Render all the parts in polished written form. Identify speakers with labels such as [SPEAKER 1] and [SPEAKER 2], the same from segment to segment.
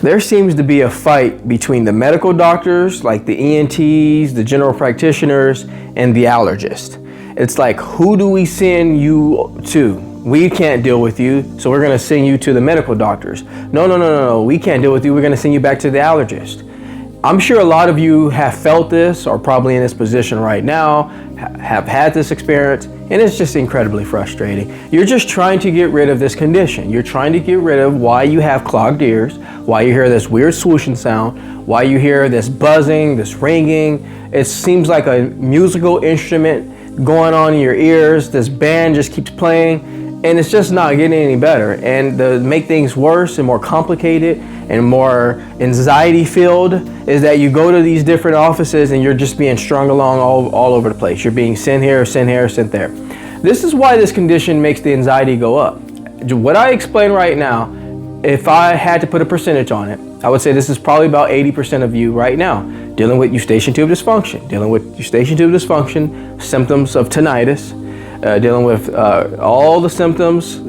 [SPEAKER 1] There seems to be a fight between the medical doctors, like the ENTs, the general practitioners, and the allergist. It's like, who do we send you to? We can't deal with you, so we're gonna send you to the medical doctors. No, we can't deal with you, we're gonna send you back to the allergist. I'm sure a lot of you have felt this, or probably in this position right now, have had this experience, and it's just incredibly frustrating. You're just trying to get rid of this condition. You're trying to get rid of why you have clogged ears, why you hear this weird swooshing sound, why you hear this buzzing, this ringing. It seems like a musical instrument going on in your ears. This band just keeps playing, and it's just not getting any better. And to make things worse and more complicated and more anxiety filled is that you go to these different offices and you're just being strung along all over the place. You're being sent here, sent here, sent there. This is why this condition makes the anxiety go up. What I explain right now, if I had to put a percentage on it, I would say this is probably about 80% of you right now dealing with eustachian tube dysfunction, symptoms of tinnitus, dealing with all the symptoms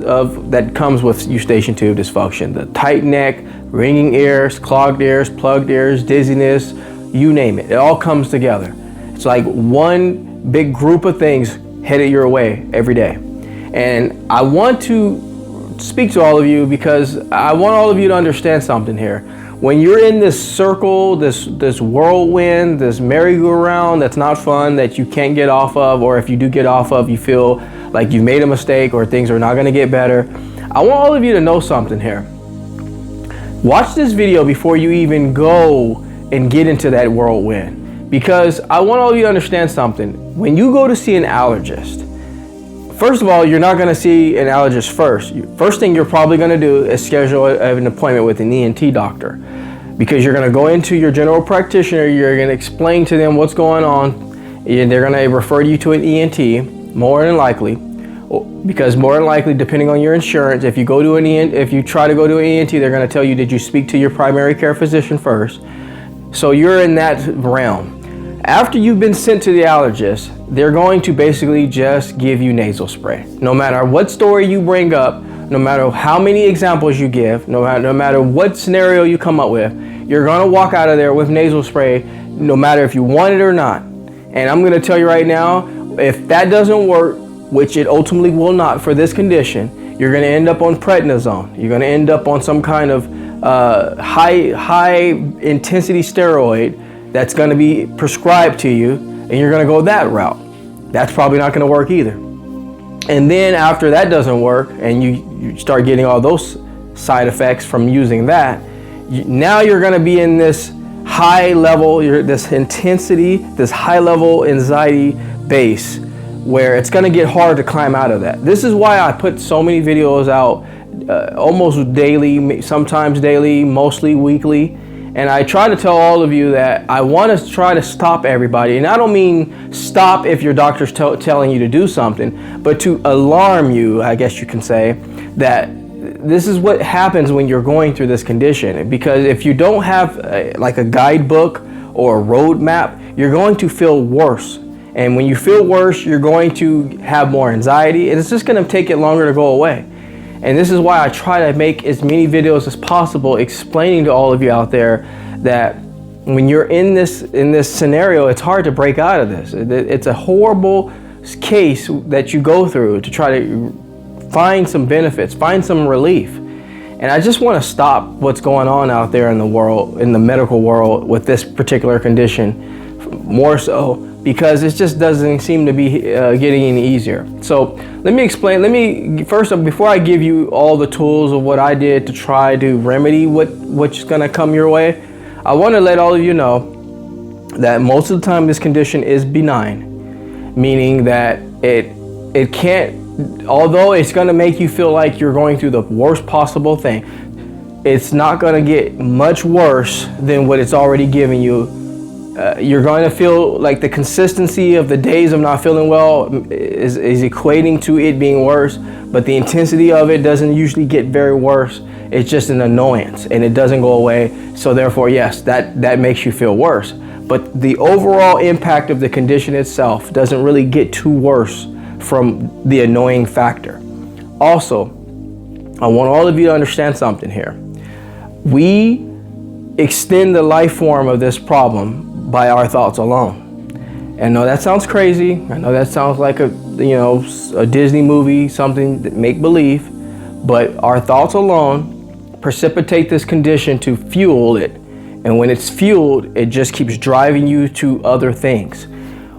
[SPEAKER 1] that comes with eustachian tube dysfunction, the tight neck, ringing ears, clogged ears, plugged ears, dizziness, you name it. It all comes together. It's like one big group of things headed your way every day. And I want to speak to all of you because I want all of you to understand something here. When you're in this circle, this whirlwind, this merry-go-round that's not fun, that you can't get off of, or if you do get off of, you feel like you've made a mistake or things are not going to get better, I want all of you to know something here. Watch this video before you even go and get into that whirlwind, because I want all of you to understand something. When you go to see an allergist, first of all, you're not going to see an allergist first. First thing you're probably going to do is schedule an appointment with an ENT doctor, because you're going to go into your general practitioner, you're going to explain to them what's going on, and they're going to refer you to an ENT, more than likely, because more than likely, depending on your insurance, if you try to go to an ENT, they're going to tell you, did you speak to your primary care physician first? So you're in that realm. After you've been sent to the allergist, they're going to basically just give you nasal spray. No matter what story you bring up, no matter how many examples you give, no matter what scenario you come up with, you're going to walk out of there with nasal spray, no matter if you want it or not. And I'm going to tell you right now, if that doesn't work, which it ultimately will not for this condition, you're going to end up on prednisone. You're going to end up on some kind of high intensity steroid that's going to be prescribed to you, and you're going to go that route. That's probably not going to work either. And then after that doesn't work and you start getting all those side effects from using that, now you're going to be in this high level, this intensity, this high level anxiety base, where it's going to get hard to climb out of that. This is why I put so many videos out almost daily, sometimes daily, mostly weekly. And I try to tell all of you that I want to try to stop everybody. And I don't mean stop if your doctor's telling you to do something, but to alarm you, I guess you can say, that this is what happens when you're going through this condition. Because if you don't have like a guidebook or a roadmap, you're going to feel worse. And when you feel worse, you're going to have more anxiety, and it's just going to take it longer to go away. And this is why I try to make as many videos as possible explaining to all of you out there that when you're in this scenario, it's hard to break out of this. It's a horrible case that you go through to try to find some benefits, find some relief. And I just want to stop what's going on out there in the world, in the medical world, with this particular condition, more so because it just doesn't seem to be getting any easier. So let me explain. First, before I give you all the tools of what I did to try to remedy what's going to come your way, I want to let all of you know that most of the time this condition is benign, meaning that it can't, although it's going to make you feel like you're going through the worst possible thing, it's not going to get much worse than what it's already giving you. You're going to feel like the consistency of the days of not feeling well is equating to it being worse, but the intensity of it doesn't usually get very worse. It's just an annoyance and it doesn't go away. So therefore, yes, that makes you feel worse. But the overall impact of the condition itself doesn't really get too worse from the annoying factor. Also, I want all of you to understand something here. We extend the life form of this problem by our thoughts alone. And I know that sounds crazy. I know that sounds like a Disney movie, something that make believe, but our thoughts alone precipitate this condition to fuel it. And when it's fueled, it just keeps driving you to other things.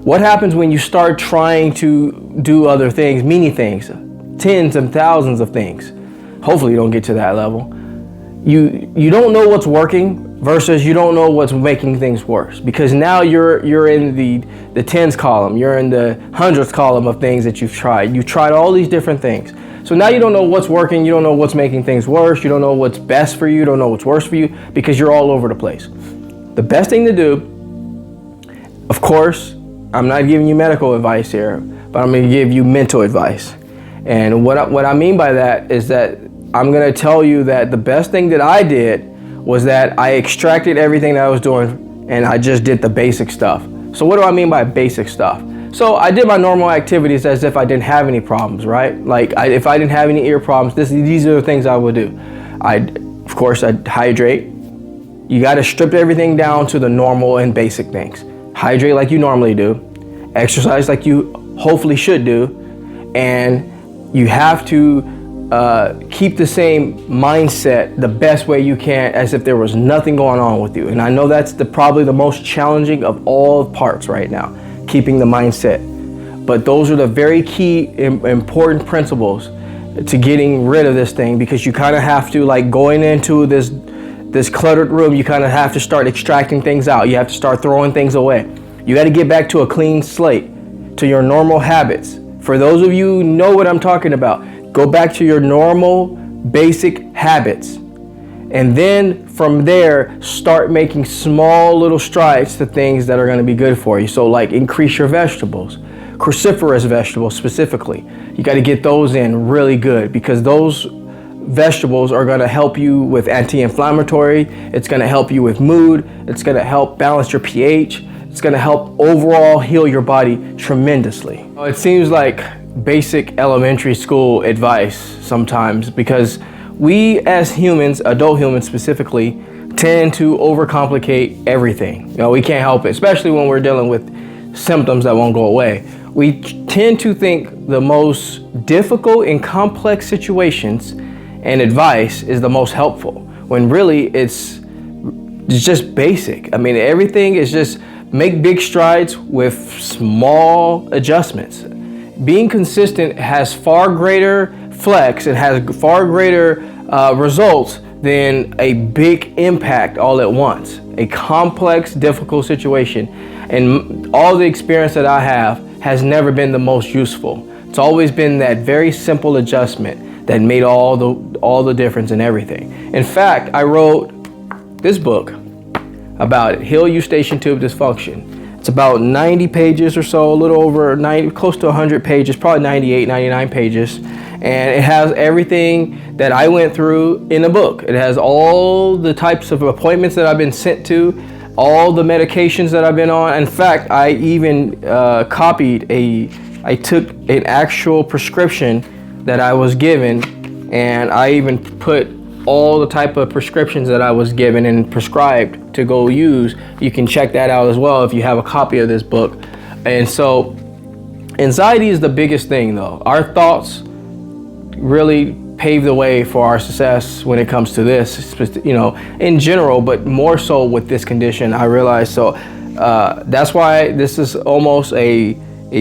[SPEAKER 1] What happens when you start trying to do other things, many things, tens and thousands of things? Hopefully you don't get to that level. You don't know what's working versus you don't know what's making things worse, because now you're in the tens column, you're in the hundreds column of things that you've tried. You've tried all these different things. So now you don't know what's working, you don't know what's making things worse, you don't know what's best for you, you don't know what's worse for you, because you're all over the place. The best thing to do, of course, I'm not giving you medical advice here, but I'm gonna give you mental advice. And what I mean by that is that I'm gonna tell you that the best thing that I did was that I extracted everything that I was doing and I just did the basic stuff. So what do I mean by basic stuff? So I did my normal activities as if I didn't have any problems, right? Like if I didn't have any ear problems, these are the things I would do. Of course, I'd hydrate. You gotta strip everything down to the normal and basic things. Hydrate like you normally do, exercise like you hopefully should do, and you have to keep the same mindset the best way you can, as if there was nothing going on with you. And I know that's probably the most challenging of all parts right now, keeping the mindset. But those are the very key important principles to getting rid of this thing, because you kind of have to, like going into this cluttered room, you kind of have to start extracting things out. You have to start throwing things away. You got to get back to a clean slate, to your normal habits. For those of you who know what I'm talking about, go back to your normal, basic habits. And then from there, start making small little strides to things that are going to be good for you. So like increase your vegetables, cruciferous vegetables specifically. You got to get those in really good, because those vegetables are going to help you with anti-inflammatory. It's going to help you with mood. It's going to help balance your pH. It's going to help overall heal your body tremendously. It seems like basic elementary school advice sometimes, because we as humans, adult humans specifically, tend to overcomplicate everything. We can't help it, especially when we're dealing with symptoms that won't go away. We tend to think the most difficult and complex situations and advice is the most helpful, when really it's just basic. I mean, everything is just make big strides with small adjustments. Being consistent has far greater flex, it has far greater results than a big impact all at once. A complex, difficult situation, and all the experience that I have has never been the most useful. It's always been that very simple adjustment that made all the difference in everything. In fact, I wrote this book about it, Heal Eustachian Tube Dysfunction. It's about 90 pages or so, a little over 90, close to 100 pages, probably 98, 99 pages. And it has everything that I went through in a book. It has all the types of appointments that I've been sent to, all the medications that I've been on. In fact, I even I took an actual prescription that I was given, and I even put all the type of prescriptions that I was given and prescribed to go use. You can check that out as well if you have a copy of this book. And so anxiety is the biggest thing though. Our thoughts really pave the way for our success when it comes to this, in general, but more so with this condition, I realized. So that's why this is almost a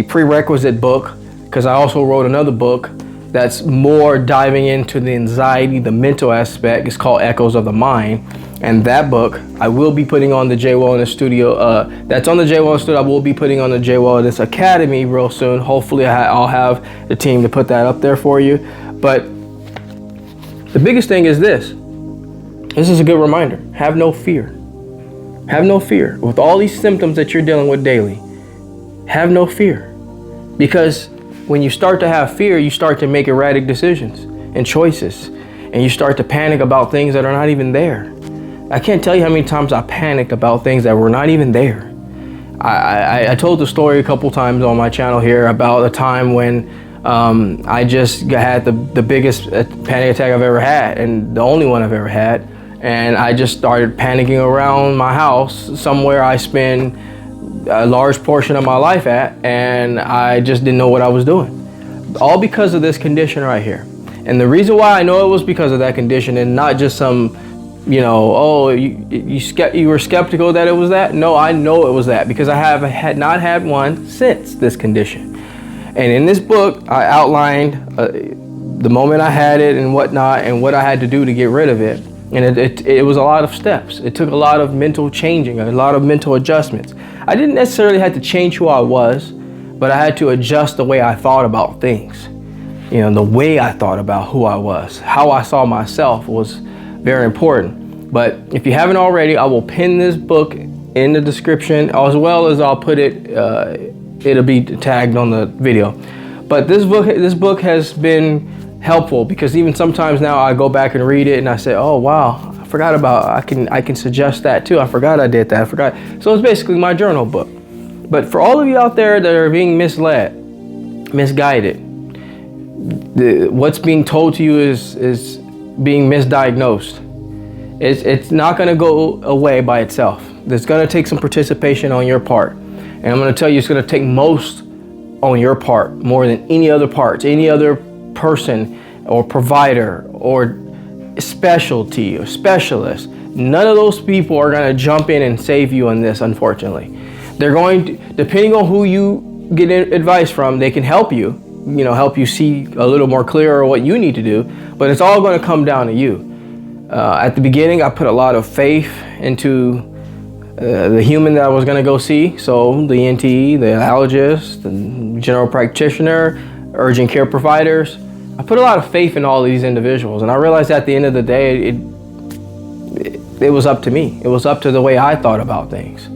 [SPEAKER 1] prerequisite book, because I also wrote another book that's more diving into the anxiety, the mental aspect. It's called Echoes of the Mind. And that book I will be putting on the J Wellness Studio. That's on the J Wellness Studio. I will be putting on the J Wellness Academy real soon. Hopefully I'll have the team to put that up there for you. But the biggest thing is this. This is a good reminder. Have no fear. Have no fear. With all these symptoms that you're dealing with daily, have no fear. Because when you start to have fear, you start to make erratic decisions and choices. And you start to panic about things that are not even there. I can't tell you how many times I panicked about things that were not even there. I told the story a couple times on my channel here about a time when I just had the biggest panic attack I've ever had, and the only one I've ever had. and I just started panicking around my house, somewhere I spend a large portion of my life at, and I just didn't know what I was doing. All because of this condition right here. And the reason why I know it was because of that condition, and not just some, you know, oh, you were skeptical that it was that. No, I know it was that, because I had not had one since this condition. And in this book, I outlined the moment I had it and whatnot, and what I had to do to get rid of it. And it was a lot of steps. It took a lot of mental changing, a lot of mental adjustments. I didn't necessarily have to change who I was, but I had to adjust the way I thought about things. You know, the way I thought about who I was, how I saw myself was very important. But if you haven't already, I will pin this book in the description, as well as I'll put it, it'll be tagged on the video. But this book has been helpful, because even sometimes now I go back and read it and I say, oh wow, I forgot about, I can suggest that too. I forgot I did that, I forgot. So it's basically my journal book. But for all of you out there that are being misled, misguided, what's being told to you is being misdiagnosed. It's not going to go away by itself. There's going to take some participation on your part. And I'm going to tell you, it's going to take most on your part, more than any other parts, any other person or provider or specialty or specialist. None of those people are going to jump in and save you on this, unfortunately. They're going to, depending on who you get advice from, they can help you, help you see a little more clearer what you need to do, but it's all going to come down to you. At the beginning, I put a lot of faith into the human that I was going to go see. So the ENT, the allergist, the general practitioner, urgent care providers. I put a lot of faith in all of these individuals, and I realized at the end of the day, it was up to me. It was up to the way I thought about things.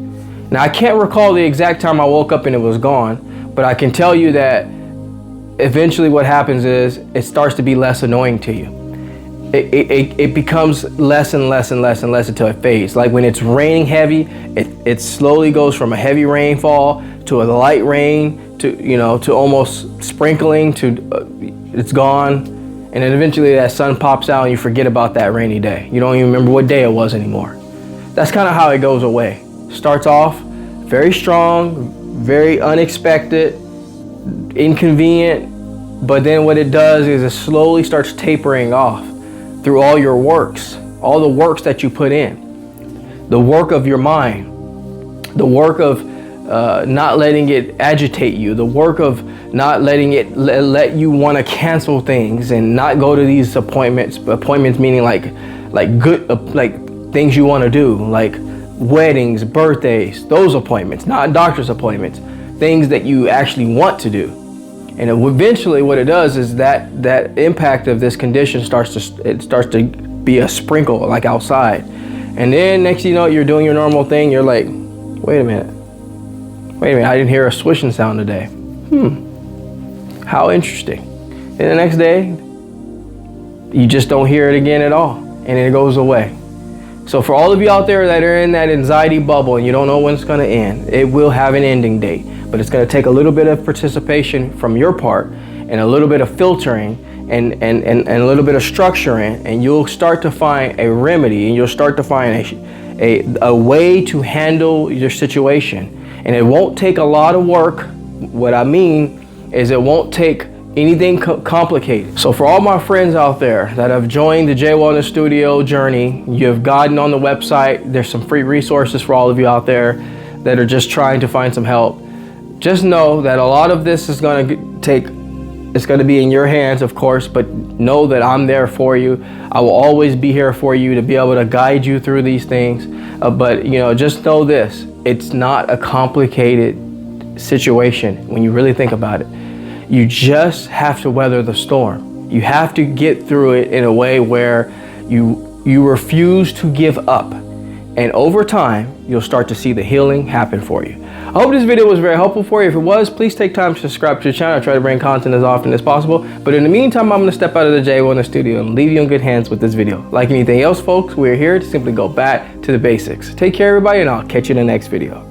[SPEAKER 1] Now, I can't recall the exact time I woke up and it was gone, but I can tell you that eventually what happens is it starts to be less annoying to you. It becomes less and less and less and less until it fades. Like when it's raining heavy, it slowly goes from a heavy rainfall to a light rain to almost sprinkling to it's gone, and then eventually that sun pops out and you forget about that rainy day. You don't even remember what day it was anymore. That's kind of how it goes away. Starts off very strong, very unexpected, inconvenient, but then what it does is it slowly starts tapering off through all your works, all the works that you put in, the work of your mind, the work of not letting it agitate you, the work of not letting it let you want to cancel things and not go to these appointments meaning like things you want to do, like weddings, birthdays, those appointments, not doctor's appointments, things that you actually want to do. And eventually what it does is that impact of this condition starts to be a sprinkle, like outside. And then next thing you know, you're doing your normal thing, you're like, wait a minute, I didn't hear a swishing sound today. How interesting. And the next day, you just don't hear it again at all, and it goes away. So for all of you out there that are in that anxiety bubble and you don't know when it's gonna end, it will have an ending date, but it's gonna take a little bit of participation from your part and a little bit of filtering and a little bit of structuring, and you'll start to find a remedy, and you'll start to find a way to handle your situation. And it won't take a lot of work. What I mean is it won't take anything complicated. So for all my friends out there that have joined the J Wellness Studio journey, you've gotten on the website, there's some free resources for all of you out there that are just trying to find some help. Just know that a lot of this is going to be in your hands, of course, but know that I'm there for you. I will always be here for you to be able to guide you through these things. But just know this, it's not a complicated situation when you really think about it. You just have to weather the storm. You have to get through it in a way where you refuse to give up. And over time, you'll start to see the healing happen for you. I hope this video was very helpful for you. If it was, please take time to subscribe to the channel. I try to bring content as often as possible. But in the meantime, I'm going to step out of the J Wellness Studio and leave you in good hands with this video. Like anything else, folks, we're here to simply go back to the basics. Take care, everybody, and I'll catch you in the next video.